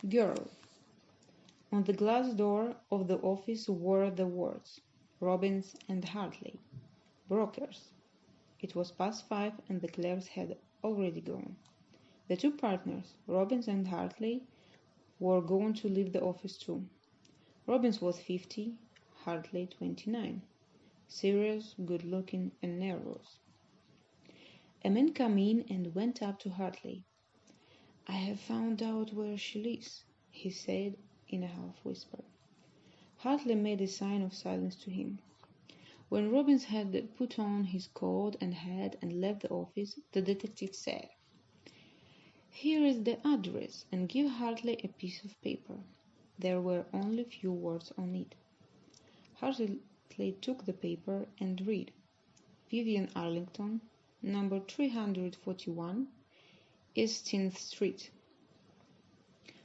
Girl. On the glass door of the office were the words, Robbins and Hartley, brokers. It was past 5 and the clerks had already gone. The two partners, Robbins and Hartley, were going to leave the office too. Robbins was 50, Hartley 29, serious, good-looking, and nervous. A man came in and went up to Hartley. "I have found out where she lives," he said in a half-whisper. Hartley made a sign of silence to him. When Robbins had put on his coat and hat and left the office, the detective said, "Here is the address, and give Hartley a piece of paper." There were only few words on it. Hartley took the paper and read, "Vivian Arlington, number 341, East 10th Street."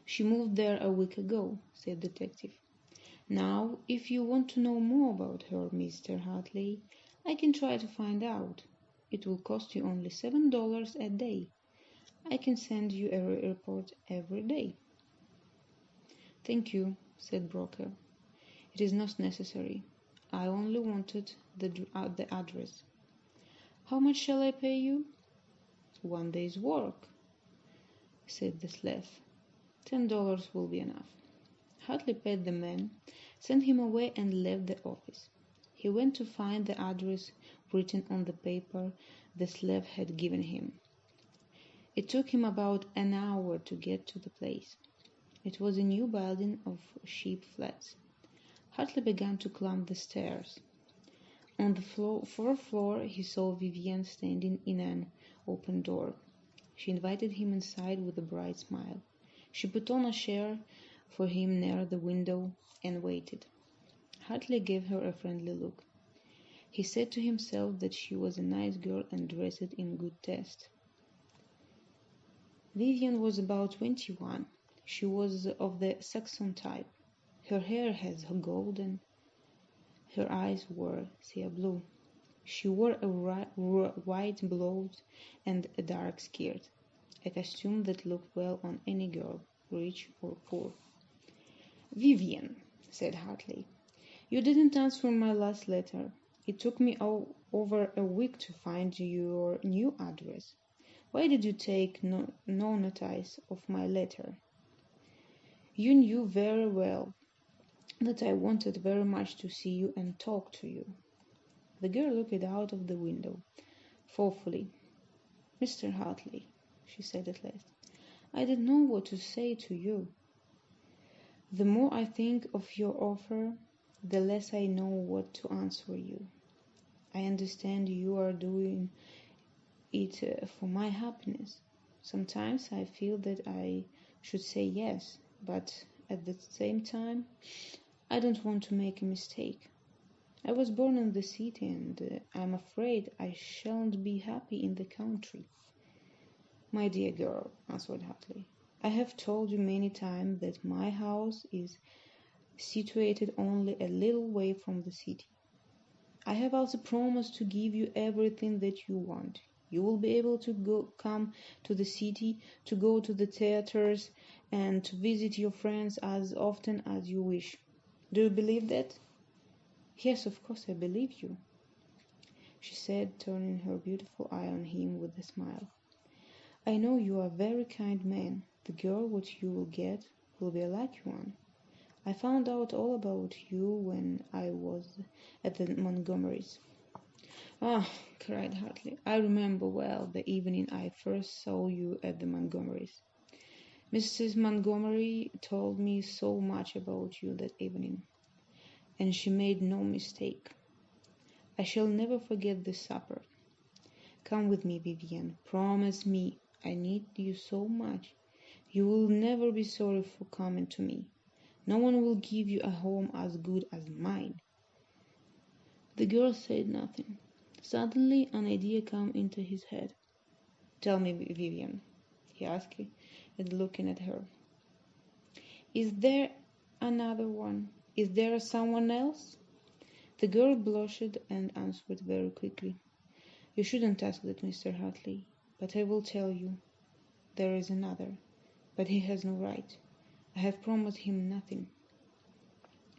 "She moved there a week ago," said the detective. "Now, if you want to know more about her, Mr. Hartley, I can try to find out. It will cost you only $7 a day. I can send you a report every day." "Thank you," said Broker. "It is not necessary. I only wanted the address." "How much shall I pay you?" "One day's work," said the sleuth. $10 will be enough." Hartley paid the man, sent him away, and left the office. He went to find the address written on the paper the slave had given him. It took him about an hour to get to the place. It was a new building of cheap flats. Hartley began to climb the stairs. On the fourth floor he saw Vivian standing in an open door. She invited him inside with a bright smile. She put on a chair for him near the window and waited. Hartley gave her a friendly look. He said to himself that she was a nice girl and dressed in good taste. Vivian was about 21. She was of the Saxon type. Her hair was golden. Her eyes were sea blue. She wore a white blouse and a dark skirt, a costume that looked well on any girl, rich or poor. "Vivian," said Hartley, "you didn't answer my last letter. It took me over a week to find your new address. Why did you take no notice of my letter? You knew very well that I wanted very much to see you and talk to you." The girl looked out of the window, thoughtfully. "Mr. Hartley," she said at last, "I don't know what to say to you. The more I think of your offer, the less I know what to answer you. I understand you are doing it for my happiness. Sometimes I feel that I should say yes, but at the same time, I don't want to make a mistake. I was born in the city, and I'm afraid I shan't be happy in the country." "My dear girl," answered Hartley, "I have told you many times that my house is situated only a little way from the city. I have also promised to give you everything that you want. You will be able to come to the city, to go to the theaters, and to visit your friends as often as you wish. Do you believe that?" "Yes, of course I believe you," she said, turning her beautiful eye on him with a smile. "I know you are a very kind man. The girl what you will get will be a lucky one. I found out all about you when I was at the Montgomerys." "Ah," cried Hartley, "I remember well the evening I first saw you at the Montgomerys. Mrs. Montgomery told me so much about you that evening, and she made no mistake. I shall never forget the supper. Come with me, Vivian. Promise me. I need you so much. You will never be sorry for coming to me. No one will give you a home as good as mine." The girl said nothing. Suddenly an idea came into his head. "Tell me, Vivian," he asked, looking at her. "Is there another one? Is there someone else?" The girl blushed and answered very quickly. "You shouldn't ask that, Mr. Hartley, but I will tell you. There is another, but he has no right. I have promised him nothing."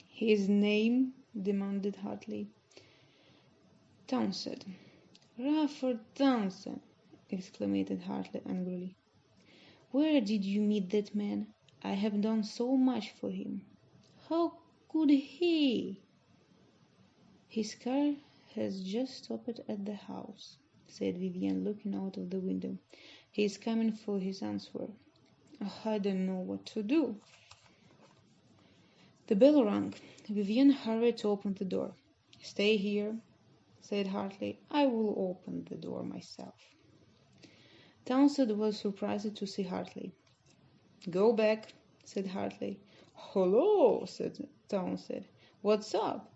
"His name?" demanded Hartley. "Townsend." "Rutherford Townsend!" exclaimed Hartley angrily. "Where did you meet that man? I have done so much for him." "How could he?" "His car has just stopped at the house," said Vivian, looking out of the window. "He is coming for his answer." "I don't know what to do." The bell rang. Vivian hurried to open the door. "Stay here," said Hartley. "I will open the door myself." Townsend was surprised to see Hartley. "Go back," said Hartley. "Hello," said Townsend. "What's up?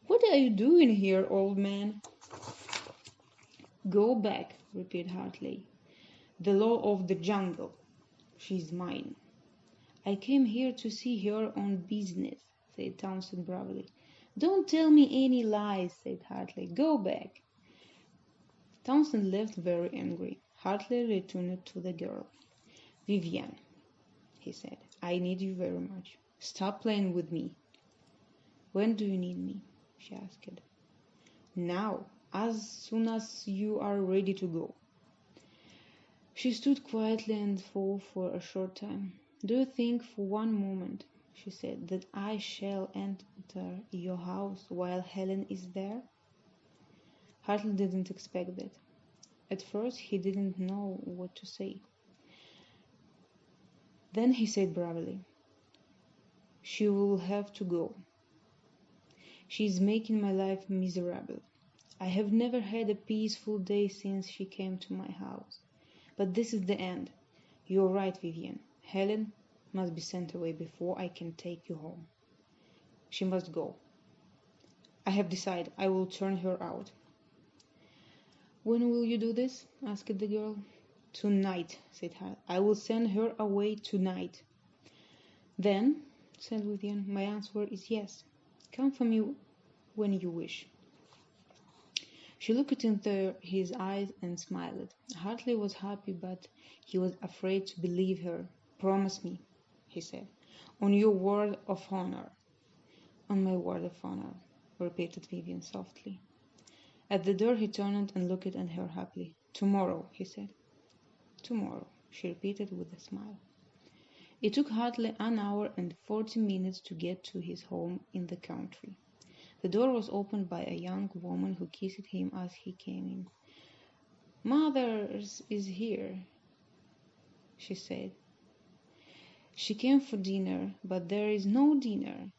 What are you doing here, old man?" "Go back," repeated Hartley. "The law of the jungle. She's mine." "I came here to see her on business," said Townsend bravely. "Don't tell me any lies," said Hartley. "Go back." Townsend left very angry. Hartley returned to the girl. "Vivian," he said, "I need you very much. Stop playing with me." "When do you need me?" she asked. "Now, as soon as you are ready to go." She stood quietly and thought for a short time. "Do you think for one moment," she said, "that I shall enter your house while Helen is there?" Hartley didn't expect that. At first he didn't know what to say. Then he said bravely, "She will have to go. She is making my life miserable. I have never had a peaceful day since she came to my house. But this is the end. You are right, Vivian. Helen must be sent away before I can take you home. She must go. I have decided I will turn her out." "When will you do this?" asked the girl. "Tonight," said Harry. "I will send her away tonight." "Then," said Vivian, "my answer is yes. Come for me when you wish." She looked into his eyes and smiled. Hartley was happy, but he was afraid to believe her. "Promise me," he said, "on your word of honor." "On my word of honor," repeated Vivian softly. At the door he turned and looked at her happily. "Tomorrow," he said. "Tomorrow," she repeated with a smile. It took Hartley an hour and 40 minutes to get to his home in the country. The door was opened by a young woman who kissed him as he came in. "Mother is here," she said. "She came for dinner, but there is no dinner."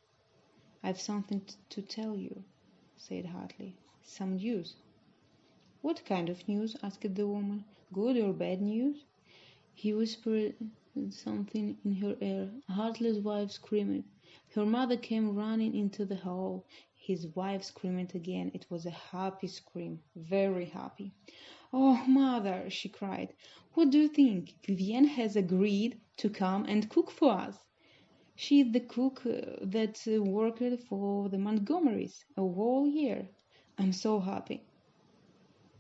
"I've something to tell you," said Hartley. "Some news." "What kind of news?" asked the woman. "Good or bad news?" He whispered something in her ear. Hartley's wife screamed. Her mother came running into the hall. His wife screamed again. It was a happy scream, very happy. "Oh, Mother," she cried, "what do you think? Vivian has agreed to come and cook for us. She is the cook that worked for the Montgomerys a whole year. I'm so happy.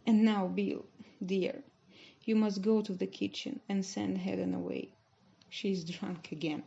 And now, Bill, dear, you must go to the kitchen and send Helen away. She is drunk again."